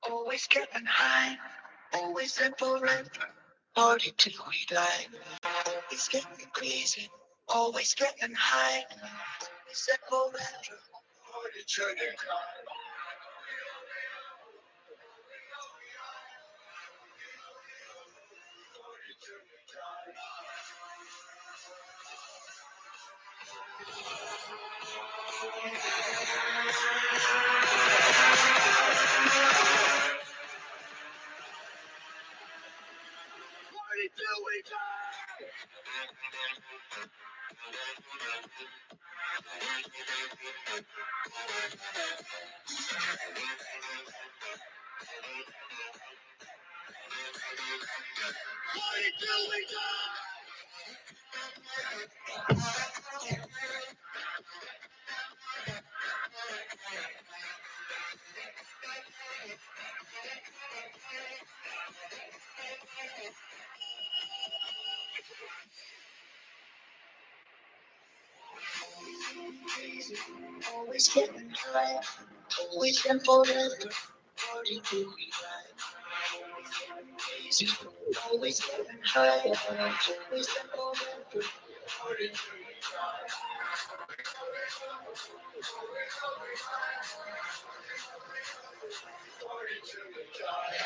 Always getting high, always in for rent. Party till we die. Always getting crazy, always getting high. Always in for rent. Party till we die. Party till we die. Party till we die. 'Always getting high, always in for rent. Party till we die. Always getting high, always in for rent. Party till we die. Party till we die.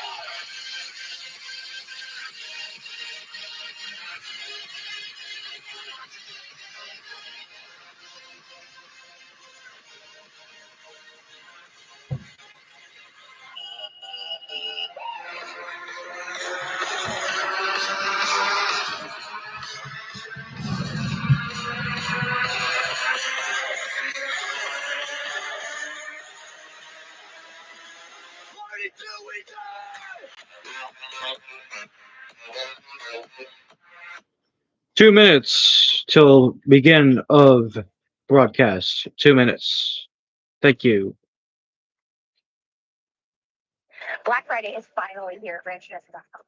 Party till we die. 2 minutes till begin of broadcast. 2 minutes. Thank you. Black Friday is finally here at ranchness.com.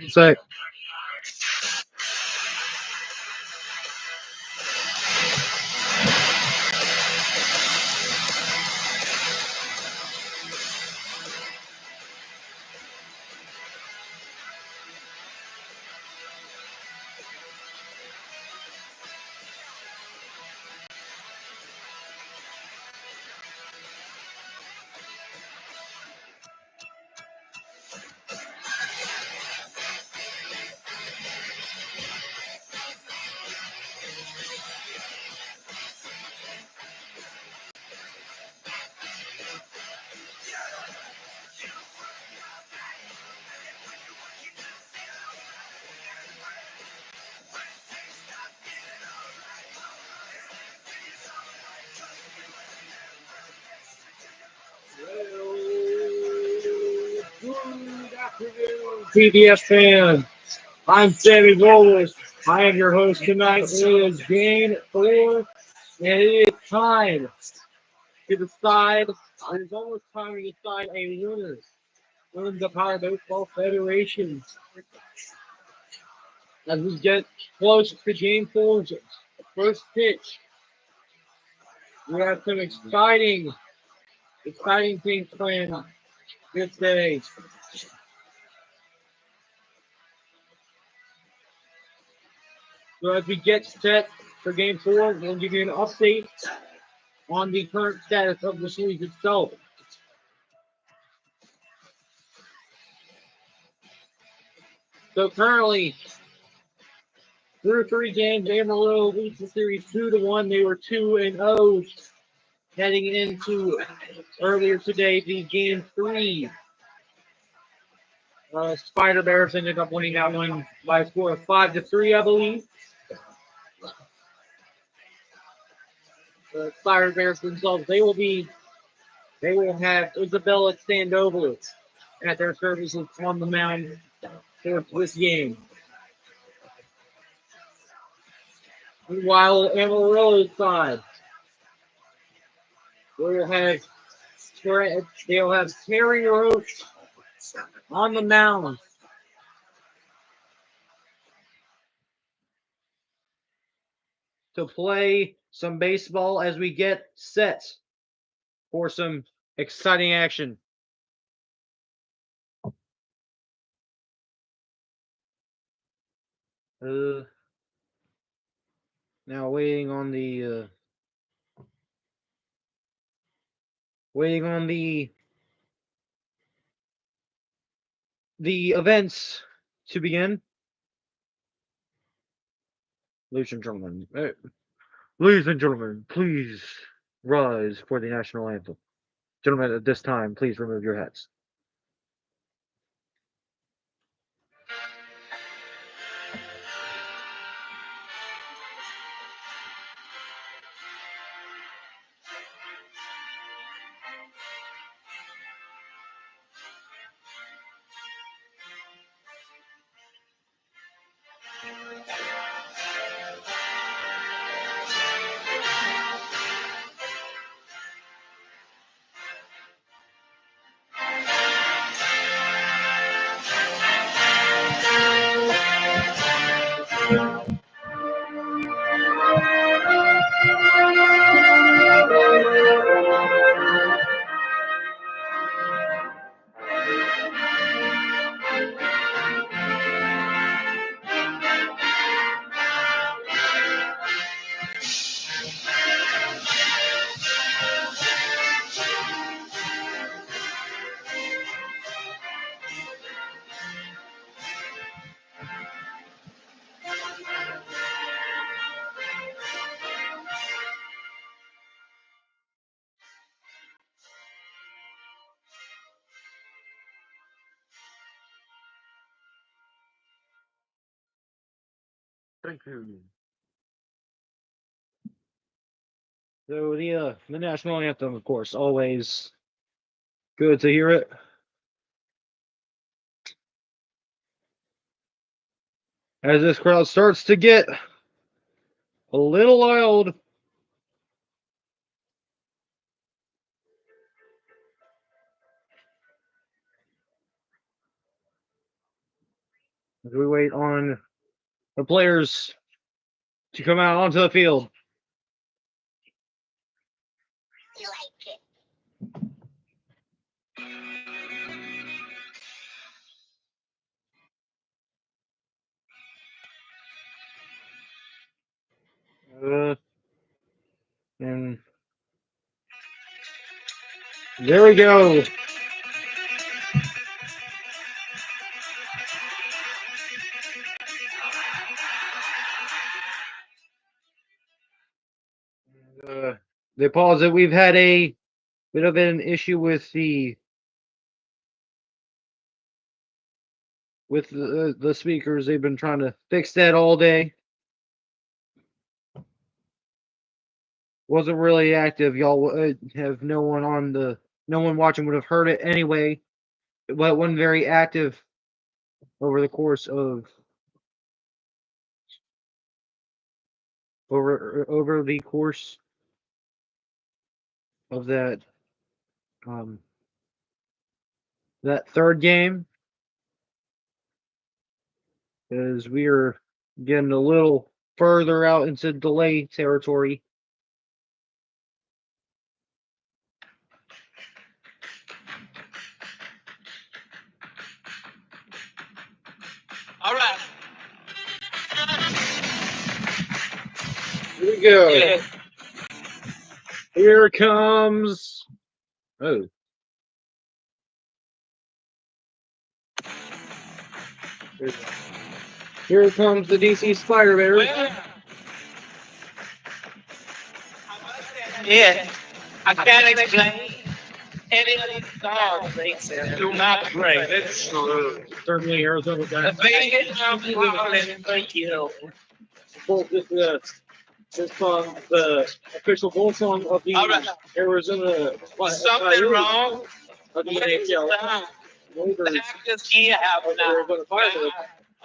So, PBF fan, I'm Sammy Bowles. I am your host tonight. It is game 4, and it is time to decide. It is almost time to decide a winner. Wins the Power Baseball Federation. As we get close to game 4's first pitch, we have some exciting things planned this day. So as we get set for game 4, we'll give you an update on the current status of the series itself. So currently, through 3 games, Amarillo leads the series 2-1. They were 2-0 heading into earlier today, the game 3. Spiderbears ended up winning that one by a score of 5-3, I believe. The Spiderbears themselves, they will have Isabella stand over at their services on the mound for this game. While Amarillo's side, they'll have Terry Roach on the mound to play some baseball as we get set for some exciting action. Now waiting on the events to begin. Ladies and gentlemen, please rise for the national anthem. Gentlemen, at this time, please remove your hats. Thank you. So the national anthem, of course, always good to hear it. As this crowd starts to get a little wild. As we wait on the players to come out onto the field. You like it. And there we go. They pause that we've had a bit of an issue with the speakers. They've been trying to fix that all day. Wasn't really active. Y'all have no one watching would have heard it anyway. But it wasn't very active over the course of over the course of that third game, as we are getting a little further out into delay territory. All right. Here we go. Yeah. Here comes. Oh. Here comes the DC Spiderbears. Well, yeah, I can't explain any of these songs they do not play. That's true. Certainly Arizona guys. The biggest compliment, thank you. This song, the official bull song of the All right. Arizona. Something wrong? Of the What is NHL. that? Waivers That just can't happen of the now. Arizona Fire.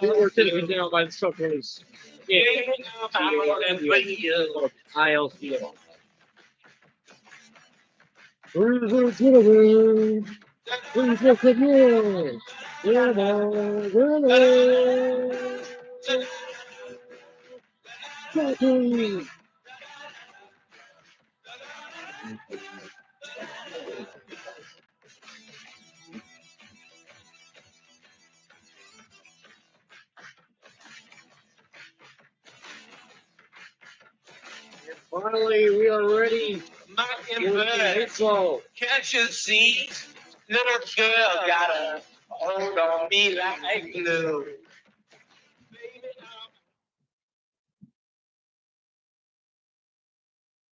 They were taken down by the Chucklers. ILCO. Finally, we are ready. Baseball. Can't you see? Little girl gotta hold on me like glue.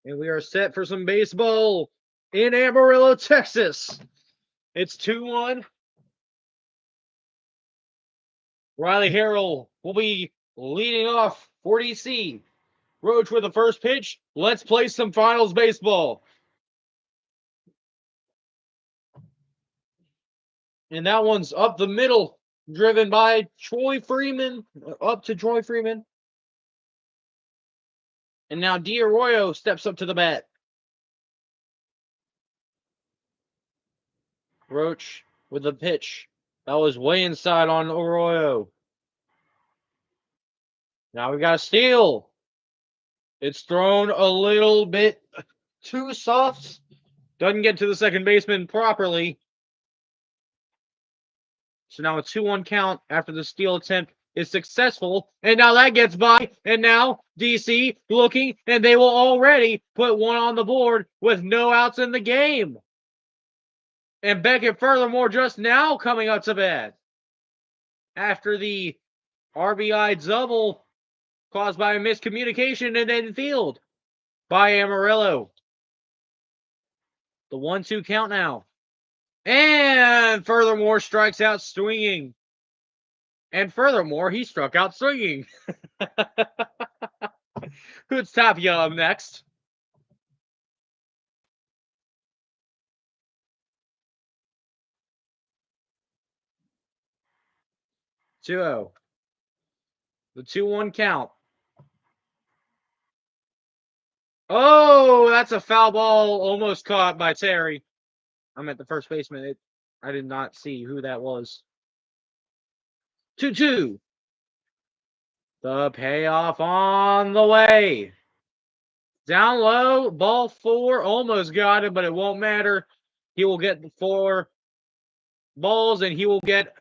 And we are set for some baseball in Amarillo, Texas. It's 2-1. Riley Harrell will be leading off for DC. Roach with the first pitch. Let's play some finals baseball. And that one's up the middle, driven by Troy Freeman. Up to Troy Freeman. And now D'Arroyo steps up to the bat. Roach with the pitch. That was way inside on Arroyo. Now we got a steal. It's thrown a little bit too soft. Doesn't get to the second baseman properly. So now a 2-1 count after the steal attempt is successful. And now that gets by. And now DC looking, and they will already put one on the board with no outs in the game. And Beckett, furthermore, just now coming up to bat after the RBI double caused by a miscommunication in infield by Amarillo. The 1-2 count now. And furthermore, strikes out swinging. And furthermore, he struck out swinging. Who's Tapia up next? The 2-1 count. Oh, that's a foul ball almost caught by Terry. I'm at the first baseman. I did not see who that was. 2-2. The payoff on the way. Down low, ball 4, almost got it, but it won't matter. He will get 4 balls, and he will get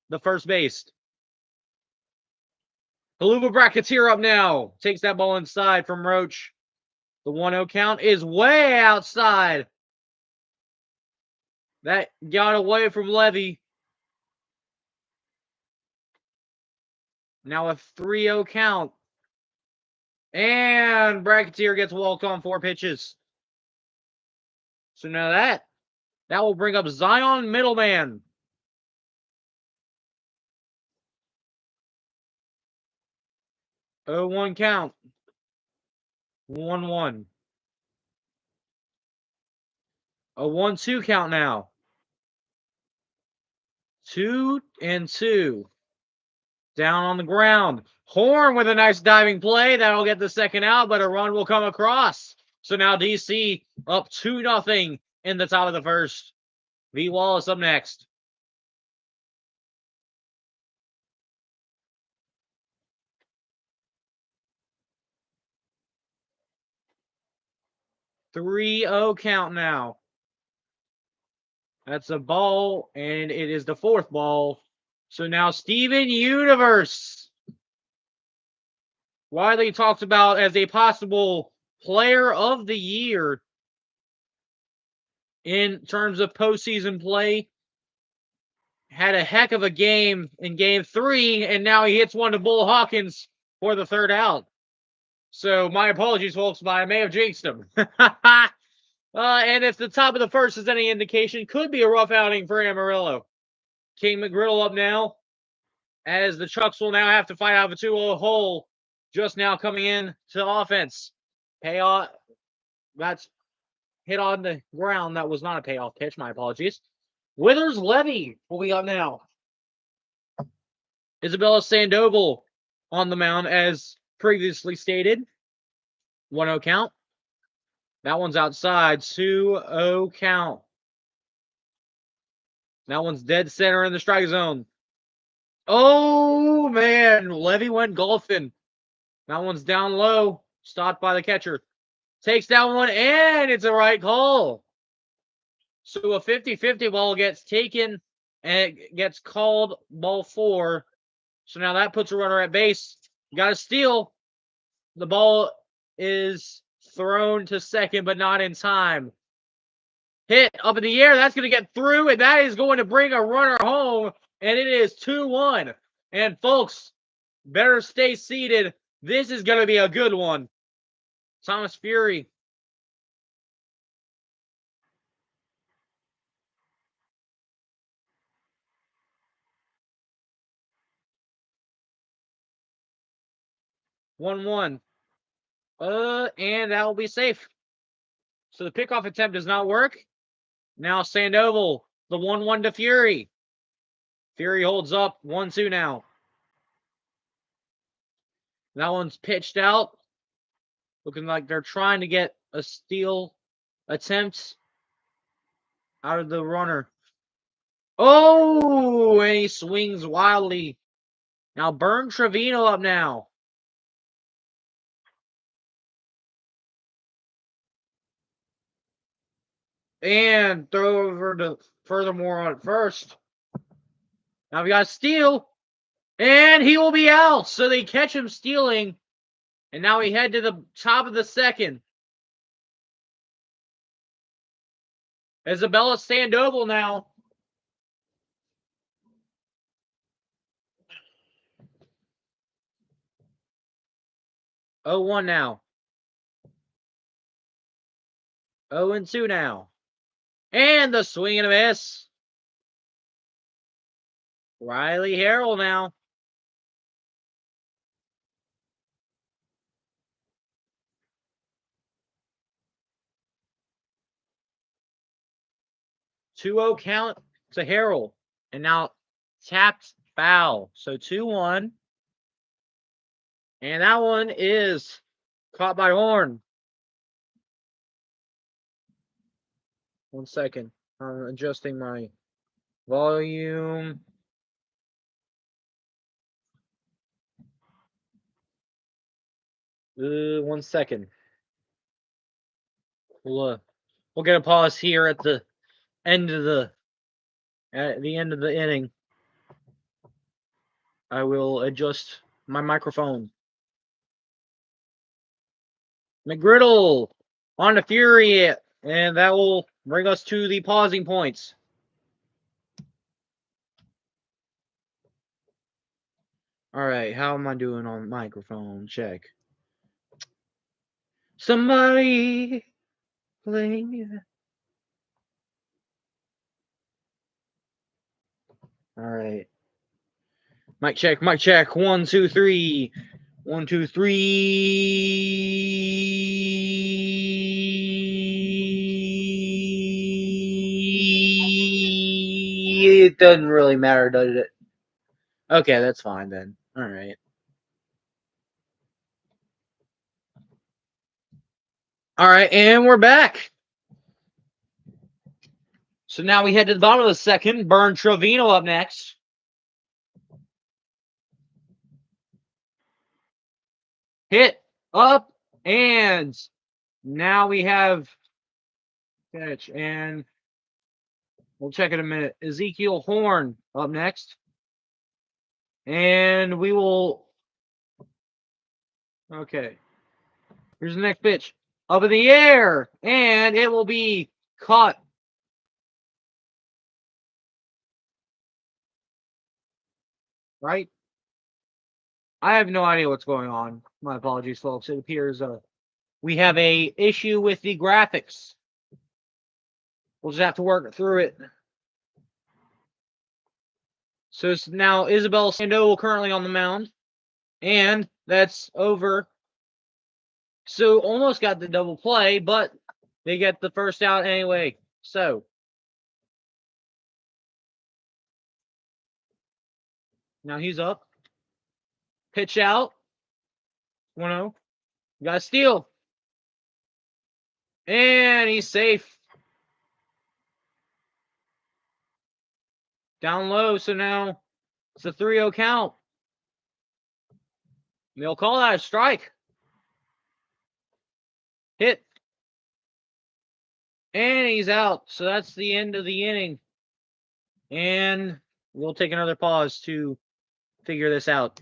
the first base. Haluva Bracketeer up now. Takes that ball inside from Roach. The 1-0 count is way outside. That got away from Levy. Now a 3-0 count. And Bracketeer gets walked on 4 pitches. So now that will bring up Zion Middleman. 0-1 count. 1-1. A 1-2 count now. 2-2. Down on the ground. Horn with a nice diving play. That'll get the second out, but a run will come across. So now DC up 2-0 in the top of the first. V. Wallace up next. Three-0 count now. That's a ball, and it is the 4th ball. So now Steven Universe, widely talked about as a possible player of the year in terms of postseason play, had a heck of a game in Game 3, and now he hits one to Bull Hawkins for the 3rd out. So my apologies, folks, but I may have jinxed him. And if the top of the first is any indication, could be a rough outing for Amarillo. King McGriddle up now, as the Chucks will now have to fight out of a 2-0 hole, just now coming in to offense. Payoff, that's hit on the ground. That was not a payoff pitch. My apologies. Withers Levy will be up now. Isabella Sandoval on the mound, as previously stated. 1-0 count. That one's outside. 2-0 count. That one's dead center in the strike zone. Oh, man. Levy went golfing. That one's down low. Stopped by the catcher. Takes that one, and it's a right call. So a 50-50 ball gets taken, and it gets called ball 4. So now that puts a runner at base. Got to steal. The ball is thrown to second, but not in time. Hit up in the air. That's going to get through, and that is going to bring a runner home, and it is 2-1. And folks, better stay seated. This is going to be a good one. Thomas Fury. One. And that will be safe. So the pickoff attempt does not work. Now Sandoval, the 1-1 to Fury. Fury holds up 1-2 now. That one's pitched out. Looking like they're trying to get a steal attempt out of the runner. Oh, and he swings wildly. Now Burn Trevino up now. And throw over to Furthermore on first. Now we got a steal. And he will be out. So they catch him stealing. And now we head to the top of the second. Isabella Sandoval now. Oh, 1 now. 0-2 now. And the swing and a miss. Riley Harrell now. Two-0 count to Harrell. And now tapped foul. So 2-1. And that one is caught by Horn. 1 second. I'm adjusting my volume. One second. We'll get a pause here at the end of the inning. I will adjust my microphone. McGriddle on to Fury, and that will bring us to the pausing points. All right, how am I doing on microphone? Check. Somebody playing. All right. Mic check, mic check. 1, 2, 3. 1, 2, 3. It doesn't really matter, does it? Okay, that's fine then. All right. All right, and we're back. So now we head to the bottom of the second. Burn Trevino up next. Hit up, and now we have catch, and we'll check in a minute. Ezekiel Horn up next. And we will. Okay. Here's the next pitch. Up in the air, and it will be caught. Right? I have no idea what's going on. My apologies, folks. It appears we have a issue with the graphics. We'll just have to work through it. So it's now Isabel Sandoval currently on the mound. And that's over. So almost got the double play, but they get the first out anyway. So now he's up. Pitch out. 1-0. Got a steal. And he's safe. Down low, so now it's a 3-0 count. They'll call that a strike. Hit. And he's out. So that's the end of the inning. And we'll take another pause to figure this out.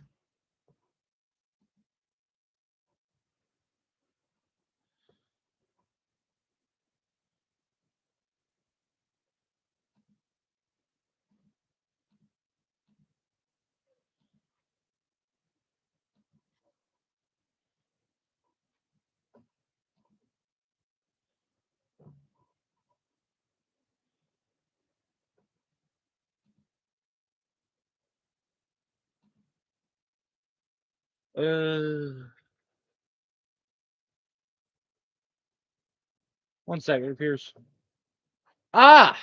One second, it appears. Ah!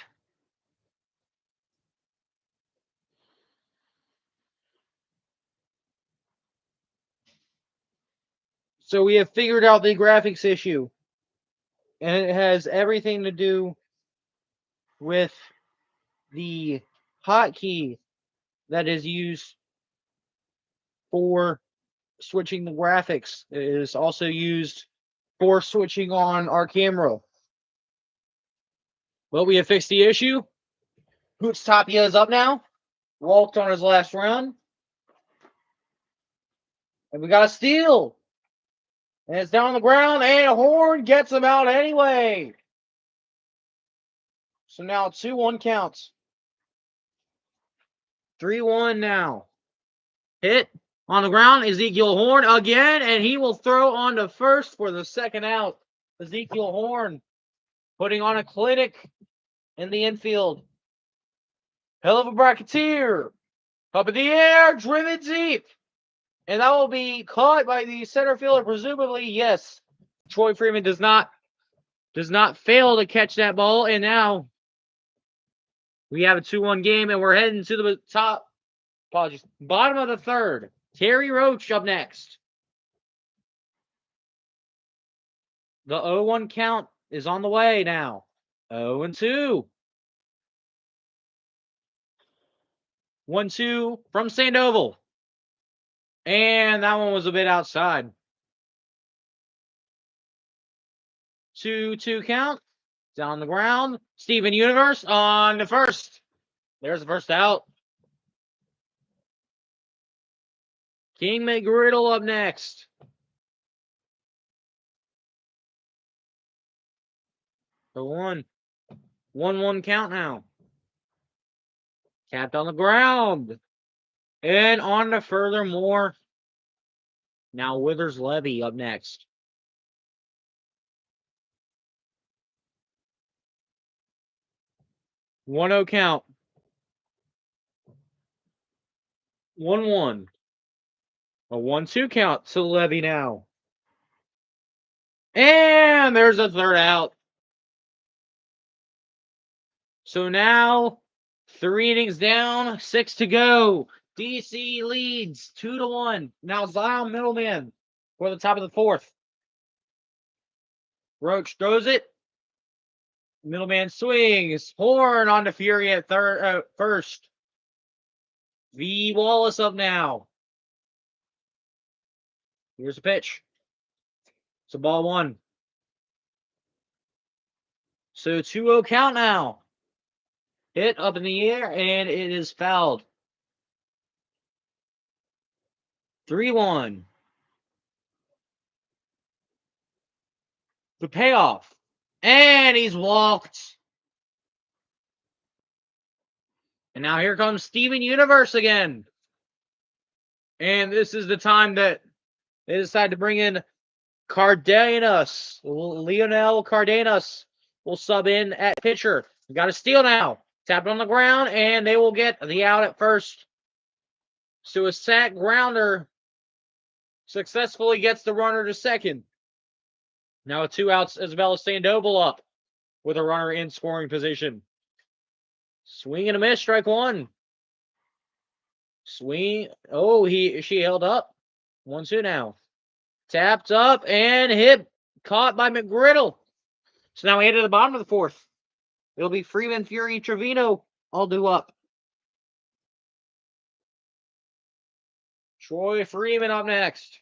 So we have figured out the graphics issue. And it has everything to do with the hotkey that is used for switching the graphics. It is also used for switching on our camera. But we have fixed the issue. Hoots Tapia is up now. Walked on his last round. And we got a steal. And it's down on the ground. And Horn gets him out anyway. So now 2-1 counts. 3-1 now. Hit on the ground. Ezekiel Horn again. And he will throw on to first for the second out. Ezekiel Horn putting on a clinic in the infield. Hell of a bracketeer. Up in the air. Driven deep. And that will be caught by the center fielder, presumably. Yes. Troy Freeman does not fail to catch that ball. And now we have a 2-1 game, and we're heading to the bottom of the third. Terry Roach up next. The 0-1 count is on the way now. 0-2. 1-2 from Sandoval. And that one was a bit outside. 2-2 count. Down on the ground. Steven Universe on the first. There's the first out. King McGriddle up next. 1-1. 1-1 count now. Capped on the ground. And on to furthermore. Now Withers Levy up next. 1-0 count. 1-1. A 1-2 count to Levy now. And there's a third out. So now 3 innings down, 6 to go. DC leads 2-1. Now Zion Middleman for the top of the fourth. Roach throws it. Middleman swings. Horn on to Fury at first. V. Wallace up now. Here's a pitch. It's a ball 1. So 2-0 count now. Hit up in the air, and it is fouled. 3-1. The payoff. And he's walked. And now here comes Steven Universe again. And this is the time that they decide to bring in Cardenas. Lionel Cardenas will sub in at pitcher. Got a steal now. Tap it on the ground, and they will get the out at first. So a sack grounder successfully gets the runner to second. Now with 2 outs, Isabella Sandoval up with a runner in scoring position. Swing and a miss, strike 1. Swing. Oh, she held up. 1-2 now. Tapped up and hit. Caught by McGriddle. So now we head to the bottom of the fourth. It'll be Freeman, Fury, Trevino all due up. Troy Freeman up next.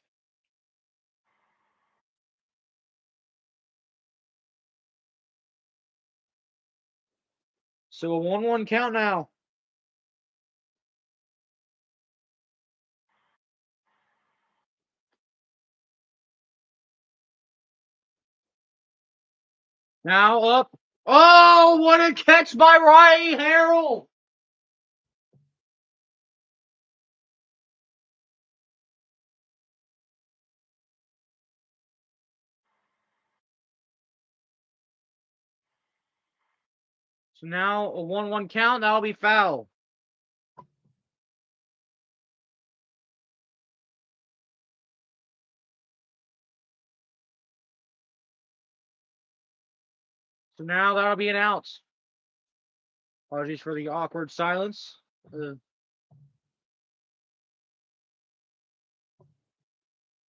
So a 1-1 count now. Now up. Oh, what a catch by Riley Harrell. So now a 1-1 count. That'll be foul. So now that'll be an out. Apologies for the awkward silence.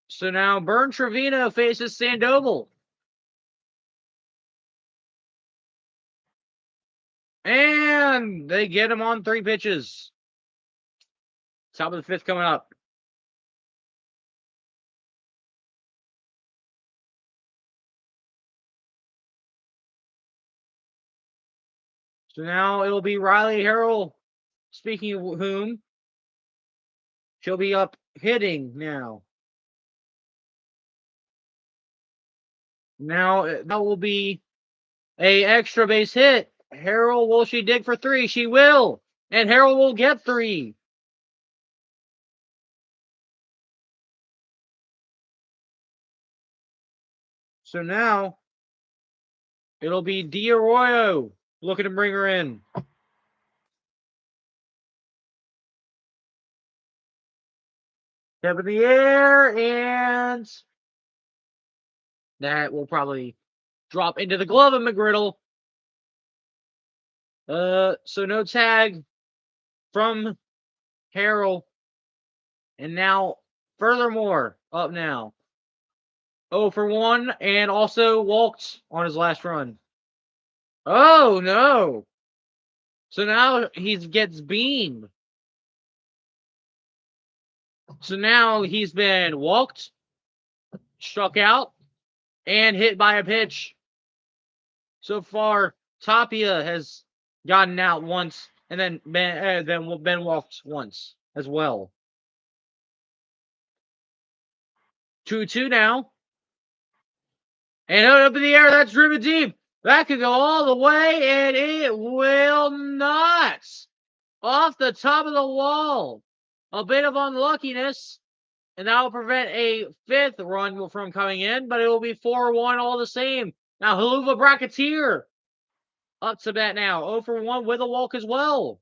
So now Bern Trevino faces Sandoval. And they get him on 3 pitches. Top of the 5th coming up. So now it'll be Riley Harrell. Speaking of whom, she'll be up hitting now. Now that will be a extra base hit. Harrell, will she dig for 3? She will. And Harrell will get 3. So now it'll be D'Arroyo looking to bring her in. Step in the air, and that will probably drop into the glove of McGriddle. So no tag from Harrell. And now, furthermore, up now. 0 for 1, and also walked on his last run. Oh, no. So now he gets beamed. So now he's been walked, struck out, and hit by a pitch. So far, Tapia has gotten out once, and then been walked once as well. 2-2 now. And up in the air, that's driven deep. That could go all the way, and it will not. Off the top of the wall. A bit of unluckiness, and that will prevent a 5th run from coming in, but it will be 4-1 all the same. Now, Haluva Bracketeer up to bat now. 0 for 1 with a walk as well.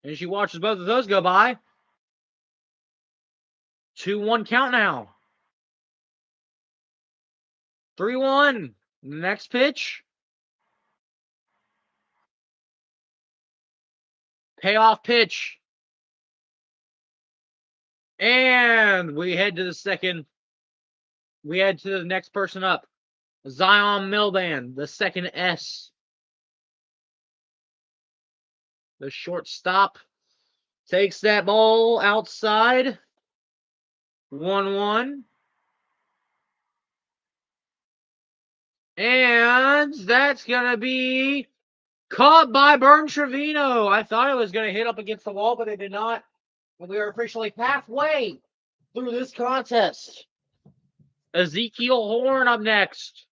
And she watches both of those go by. 2-1 count now. 3-1. Next pitch. Payoff pitch. And we head to the second. We head to the next person up. Zion Milban, the second S. The shortstop takes that ball outside. 1-1. And that's going to be caught by Bern Trevino. I thought it was going to hit up against the wall, but it did not. And we are officially halfway through this contest. Ezekiel Horn up next.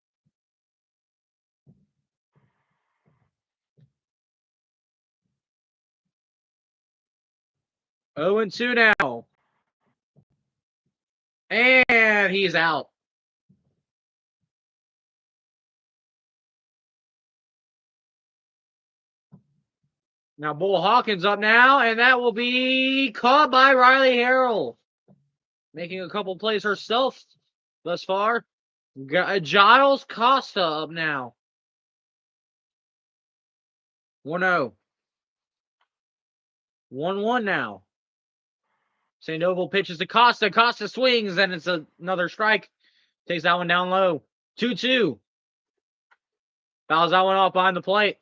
Oh and 2 now. And he's out. Now Bull Hawkins up now, and that will be caught by Riley Harrell. Making a couple plays herself thus far. Giles Costa up now. 1-0. 1-1 now. Sandoval pitches to Costa. Costa swings, and it's another strike. Takes that one down low. 2-2. Fouls that one off behind the plate.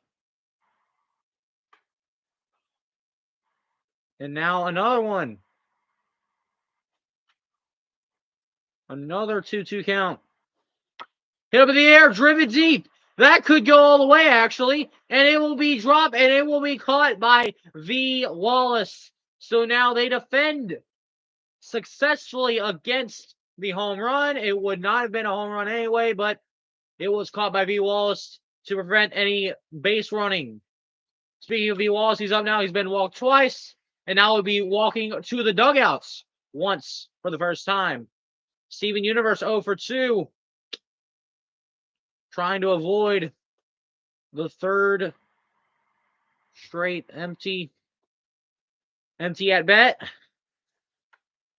And now another one. Another 2-2 count. Hit up in the air, driven deep. That could go all the way, actually. And it will be dropped, and it will be caught by V. Wallace. So now they defend successfully against the home run. It would not have been a home run anyway, but it was caught by V. Wallace to prevent any base running. Speaking of V. Wallace, he's up now. He's been walked twice, and now will be walking to the dugouts once for the first time. Steven Universe 0 for 2. Trying to avoid the third straight empty at bat.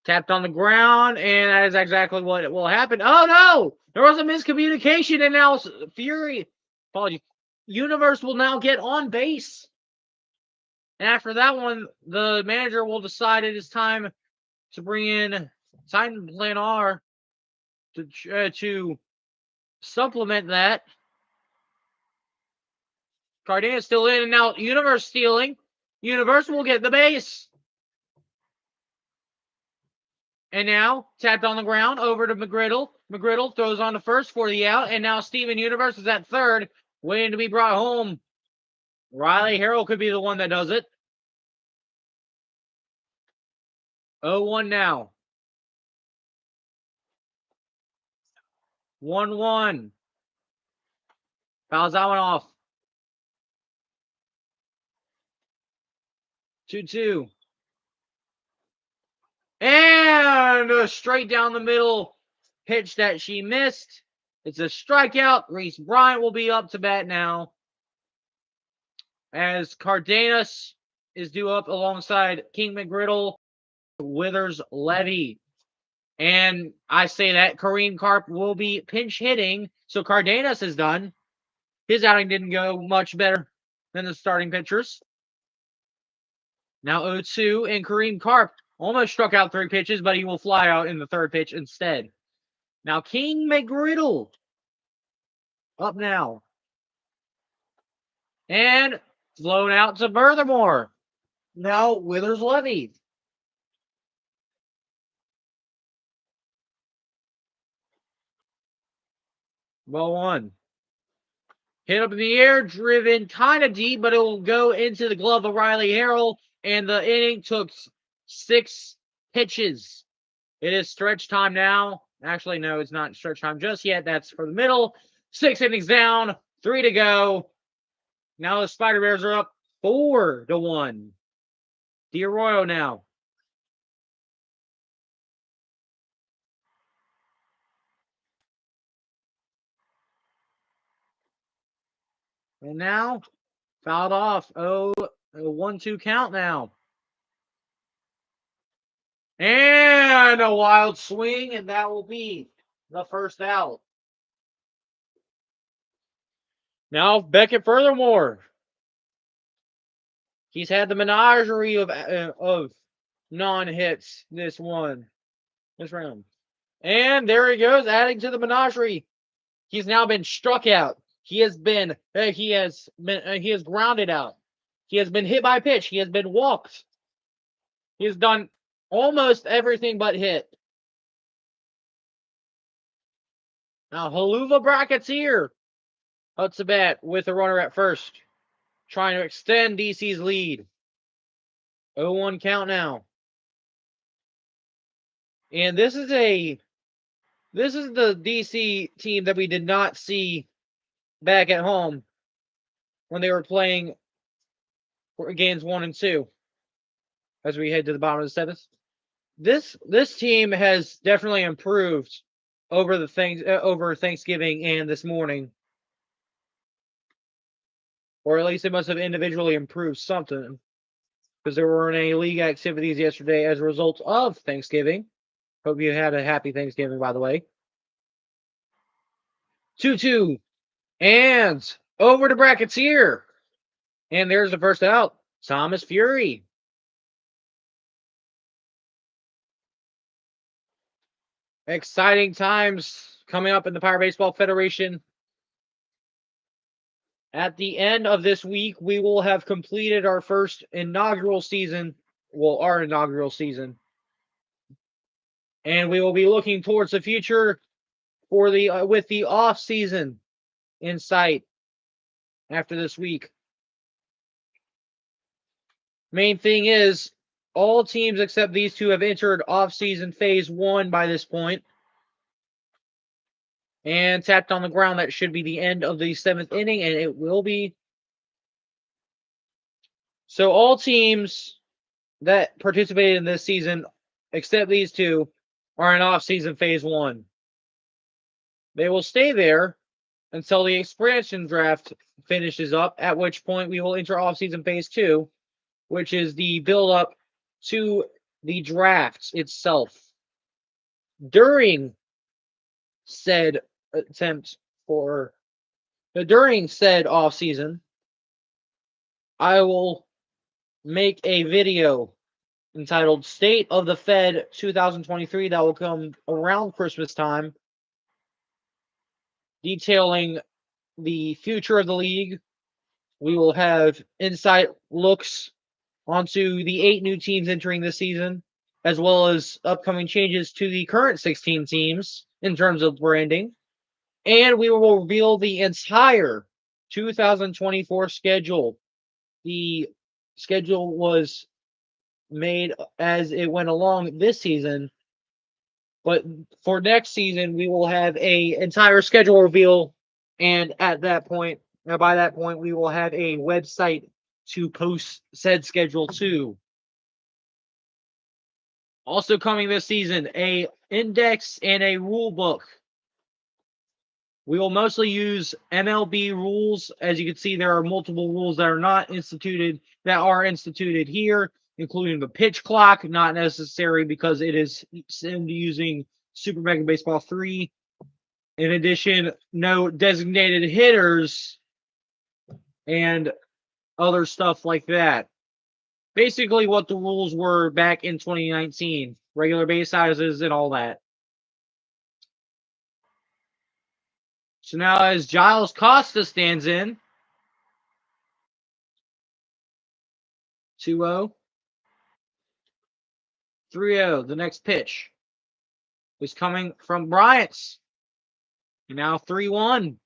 Tapped on the ground, and that is exactly what will happen. Oh, no! There was a miscommunication, and now Fury, apologies, Universe will now get on base. And after that one, the manager will decide it is time to bring in Titan Plan R to supplement that. Cardenas still in, and now Universe stealing. Universe will get the base. And now, tapped on the ground, over to McGriddle. McGriddle throws on to first for the out, and now Steven Universe is at third, waiting to be brought home. Riley Harrell could be the one that does it. 0-1 now. 1-1. Fouls that one off. 2-2. And a straight down the middle pitch that she missed. It's a strikeout. Reese Bryant will be up to bat now, as Cardenas is due up alongside King McGriddle, Withers Levy. And I say that Kareem Karp will be pinch hitting. So Cardenas is done. His outing didn't go much better than the starting pitchers. Now 0-2, and Kareem Karp almost struck out 3 pitches, but he will fly out in the third pitch instead. Now King McGriddle up now. And flown out to Furthermore. Now Withers Levy. Well one. Hit up in the air, driven kind of deep, but it will go into the glove of Riley Harrell, and the inning took 6 pitches. It is stretch time now. Actually, no, it's not stretch time just yet. That's for the middle. 6 innings down, 3 to go. Now the Spiderbears are up 4-1. D'Arroyo now. And now, fouled off. Oh, a 1-2 count now. And a wild swing, and that will be the first out. Now, Beckett Furthermore. He's had the menagerie of non-hits this round. And there he goes, adding to the menagerie. He's now been struck out. He has grounded out. He has been hit by a pitch. He has been walked. He has done almost everything but hit. Now Haluva Bracketeer up to bat with a runner at first, trying to extend DC's lead. 0-1 count now. And this is the DC team that we did not see back at home when they were playing games 1 and 2. As we head to the bottom of the 7th, this team has definitely improved over Thanksgiving and this morning, or at least it must have individually improved something, because there weren't any league activities yesterday as a result of Thanksgiving. Hope you had a happy Thanksgiving, by the way. 2-2, and over to Bracketeer, and there's the first out. Thomas Fury. Exciting times coming up in the Power Baseball Federation. At the end of this week, we will have completed our first inaugural season. Well, our inaugural season. And we will be looking towards the future for the with the off season in sight after this week. Main thing is all teams except these two have entered off-season phase 1 by this point. And tapped on the ground, that should be the end of the 7th inning, and it will be. So all teams that participated in this season, except these two, are in off-season phase 1. They will stay there until the expansion draft finishes up, at which point we will enter off-season phase 2, which is the build-up to the draft itself. During said attempt during said off season, I will make a video entitled State of the Fed 2023 that will come around Christmas time, detailing the future of the league. We will have insight looks onto the 8 new teams entering this season, as well as upcoming changes to the current 16 teams in terms of branding. And we will reveal the entire 2024 schedule. The schedule was made as it went along this season, but for next season, we will have a entire schedule reveal. And at that point, by that point, we will have a website to post said schedule to. Also coming this season, a index and a rule book. We will mostly use MLB rules. As you can see, there are multiple rules that are instituted here, including the pitch clock, not necessary because it is using Super Mega Baseball 3. In addition, no designated hitters and other stuff like that. Basically what the rules were back in 2019. Regular base sizes and all that. So now as Giles Costa stands in, 2-0. 3-0. The next pitch is coming from Bryant's. And now 3-1.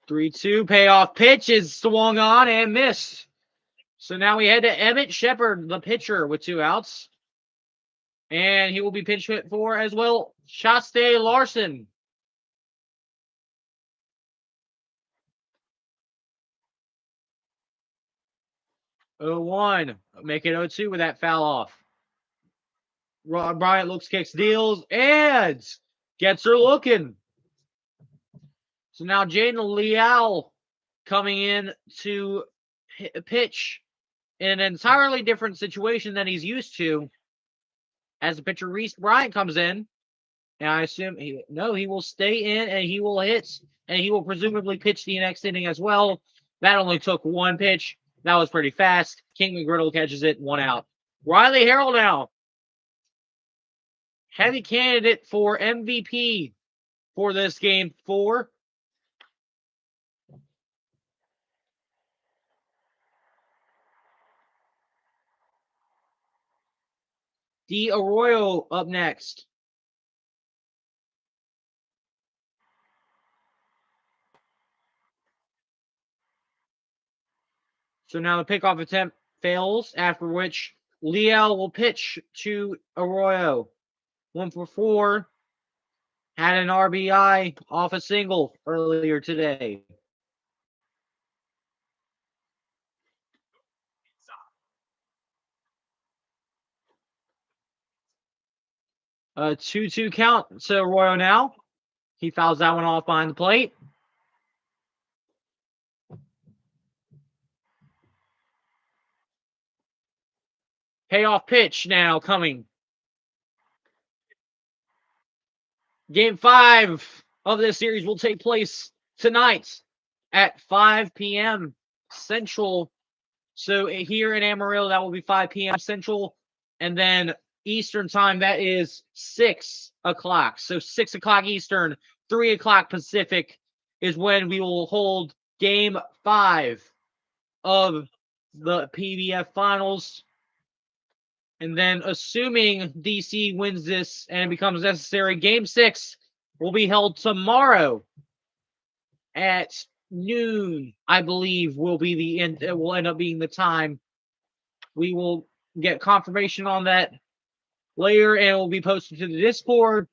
3-2. Payoff pitch is swung on and missed. So now we head to Emmett Shepard, the pitcher, with 2 outs. And he will be pitch hit for as well. Shaste Larson. Oh, 1. Make it 0-2 with that foul off. Bryant looks, kicks, deals, and gets her looking. So now Jaden Leal coming in to pitch in an entirely different situation than he's used to. As the pitcher Reese Bryant comes in, and I assume he will stay in and he will hit, and he will presumably pitch the next inning as well. That only took 1 pitch. That was pretty fast. King McGriddle catches it, 1 out. Riley Harrell now. Heavy candidate for MVP for this game 4. D. Arroyo up next. So now the pickoff attempt fails, after which Leal will pitch to Arroyo. 1 for 4. Had an RBI off a single earlier today. A 2-2 count to Arroyo now. He fouls that one off behind the plate. Payoff pitch now coming. Game 5 of this series will take place tonight at 5 p.m. Central. So here in Amarillo, that will be 5 p.m. Central. And then Eastern time, that is 6 o'clock. So 6 o'clock Eastern, 3 o'clock Pacific is when we will hold Game 5 of the PBF Finals. And then assuming DC wins this and it becomes necessary, Game 6 will be held tomorrow at noon, I believe, will be the end. It will end up being the time. We will get confirmation on that later and it will be posted to the Discord.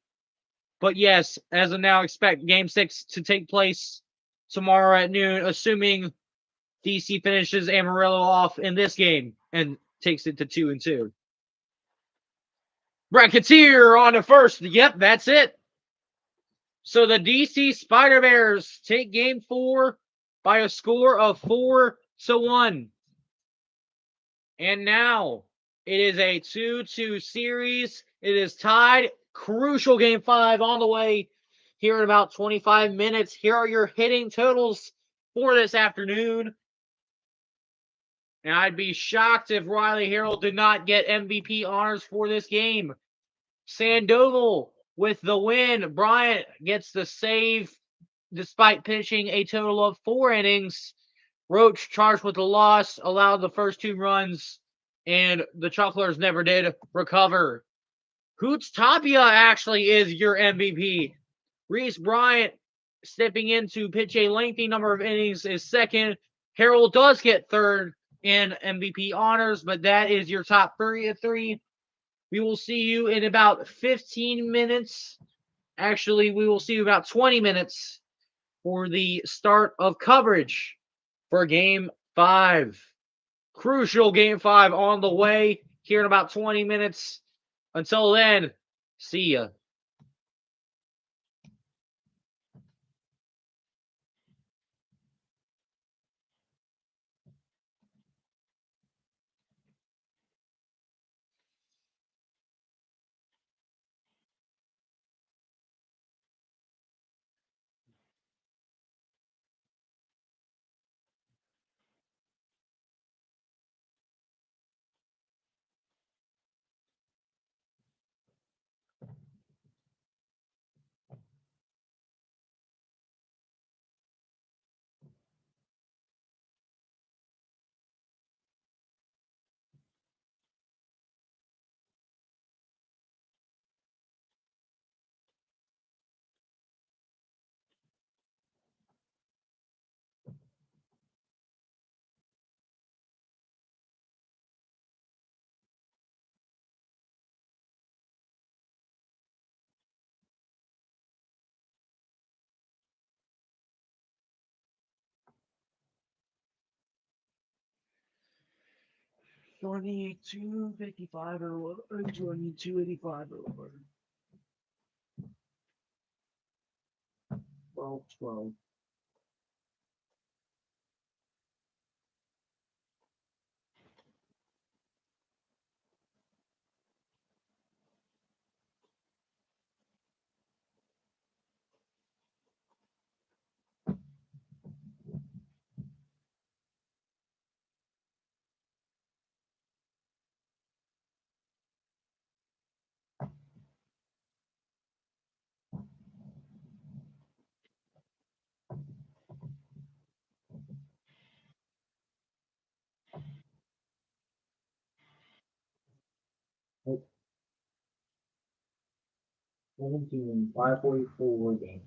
But yes, as of now, expect Game 6 to take place tomorrow at noon, assuming DC finishes Amarillo off in this game and takes it to 2-2. Bracketeer on the first. Yep, that's it. So the DC Spiderbears take Game 4 by a score of 4-1. And now it is a 2-2 series. It is tied. Crucial Game 5 on the way here in about 25 minutes. Here are your hitting totals for this afternoon. And I'd be shocked if Riley Harrell did not get MVP honors for this game. Sandoval with the win. Bryant gets the save despite pitching a total of 4 innings. Roach charged with the loss, allowed the first 2 runs, and the Chucklers never did recover. Hoots Tapia actually is your MVP. Reese Bryant stepping in to pitch a lengthy number of innings is second. Harrell does get third in MVP honors, but that is your top 3. We will see you in about 15 minutes. Actually, we will see you about 20 minutes for the start of coverage for Game 5. Crucial Game 5 on the way here in about 20 minutes. Until then, see ya. $22.55 or $22.85 or 12. $17.544 game.